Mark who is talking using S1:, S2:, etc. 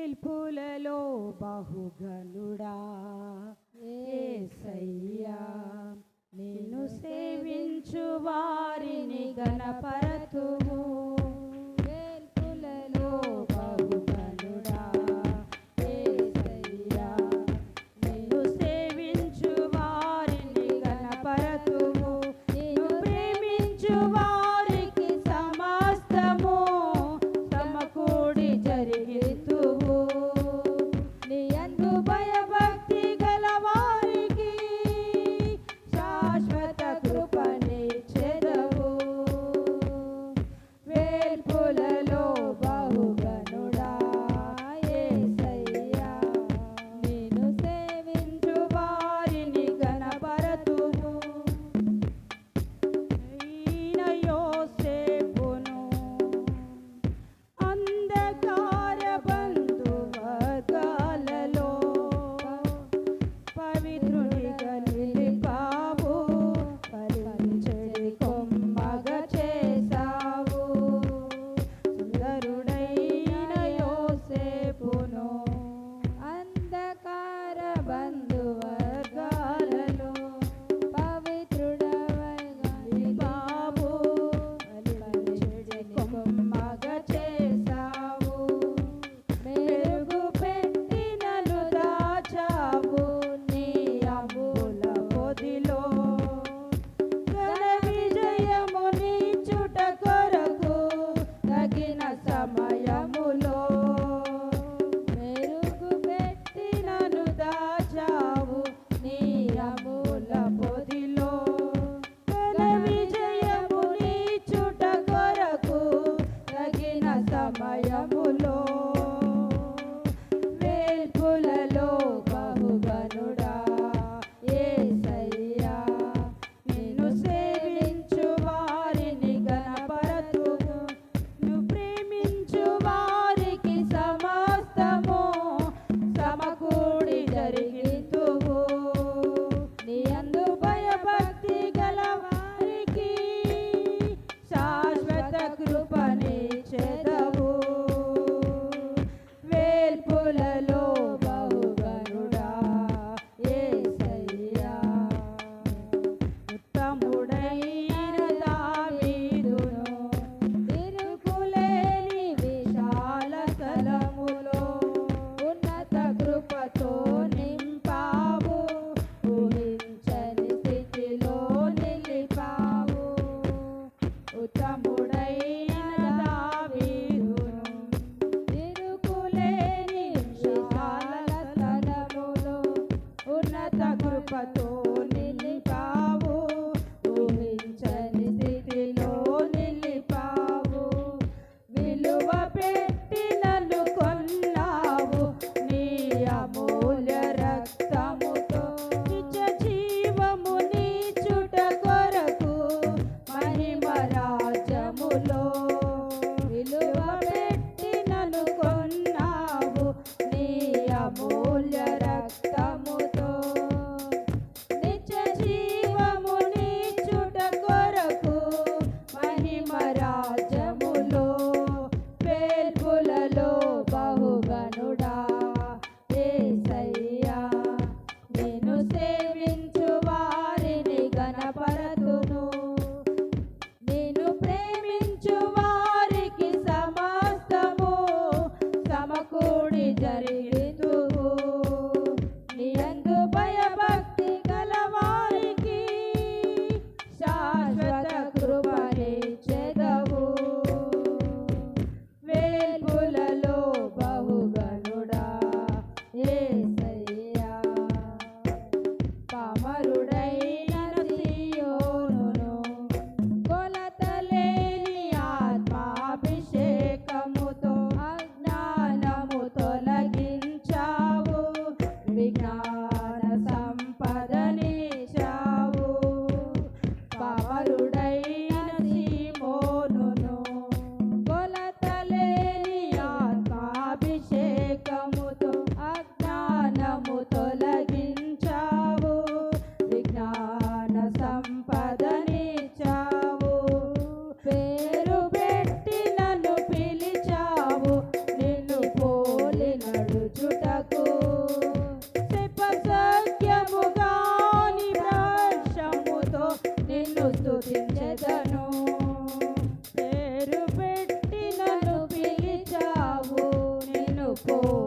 S1: వేల్పులలో బహుగనుడా యేసయ్యా, నిన్ను సేవించు వారిని గణపరతుము. వేల్పులలో బహుగనుడా యేసయ్యా, నిన్ను సేవించు వారిని గణపరతుము. నిన్ను ప్రేమించు వారికి సమస్తము సమకూడి జరిగితువు. నీ యందు భయభక్తి గల వారికి శాశ్వత కృపనిచ్చెదవు. వేల్పులలో బహుగనుడా యేసయ్యా, నిన్ను సేవించు వారిని గణపరతుము. అయిన యోసేపును అంధకార బంధువర్గాలలో పవిత్రునిగా నిలిపావు. పరిచడి కొమ్మగ చేసావు. సుందరుడైన యోసేపును అంధకార బంధువర్గాలలో పవిత్రుడవైగా నిలిపావు. పరిచడి కొమ్మగ చేసావు. మెరుగు పెట్టినను దాచావు నీ అమూల పొదిలో. ఘన విజయము నీచుట కొరకు తగిన సమయములో. మెరుగు పెట్టినను దాచావు నీ అమూల పొదిలో. ఘన విజయము నీచుట కొరకు తగిన సమయములో. వేల్పులలో బహుగనుడా యేసయ్యా, నిన్ను సేవించు వారిని గణపరతుము. నువ్వు ప్రేమించు వారికి సమస్తము సమకూడి జరిగితువు. నీ యందు భయభక్తి గల వారికి శాశ్వత కృపనిచ్చెదవు. వేల్పులలో బహుగనుడా యేసయ్యా, ఉత్తముడైన దావీదును తిరుగులేని విశాల స్థలములో ఉన్నత కృపతో నింపావు. ఊహించని స్థితిలో నిలిపావు. ఉత్తముడైన దావీదును తిరుగులేని విశాల స్థలములో ఉన్నత కృపతో నిలిపావు. ఊహించని స్థితిలో నిలిపావు. విలువ పెట్టి నన్ను కొన్నావు నీ అమూల్య రక్తముతో. నిత్య జీవము నీచుట కొరకు మహిమ రాజ్యములో. విలువ పెట్టి నన్ను కొన్నావు నీ అమూల్య రక్తముతో. నిత్య జీవము నీచుట కొరకు మహిమ రాజ్యములో. వేల్పులలో బహుగనుడా యేసయ్యా, నిన్ను సేవించు వారిని గణపరతును. నిన్ను ప్రేమించు వారికి సమస్తము సమకూడి జరిగితువు. నీ యందు భయభక్తి గల వారికి శాశ్వత కృపనిచ్చెదవు. వేల్పులలో బహుగనుడా యేసయ్యా, పామరుడైన సీయోనును కొలతలేని ఆత్మాభిషేకముతో అజ్ఞానము తొలగించావు. విజ్ఞాన సంపదనిచ్చావు. పామరుడైన సీమోనును కొలతలేని చేసుకో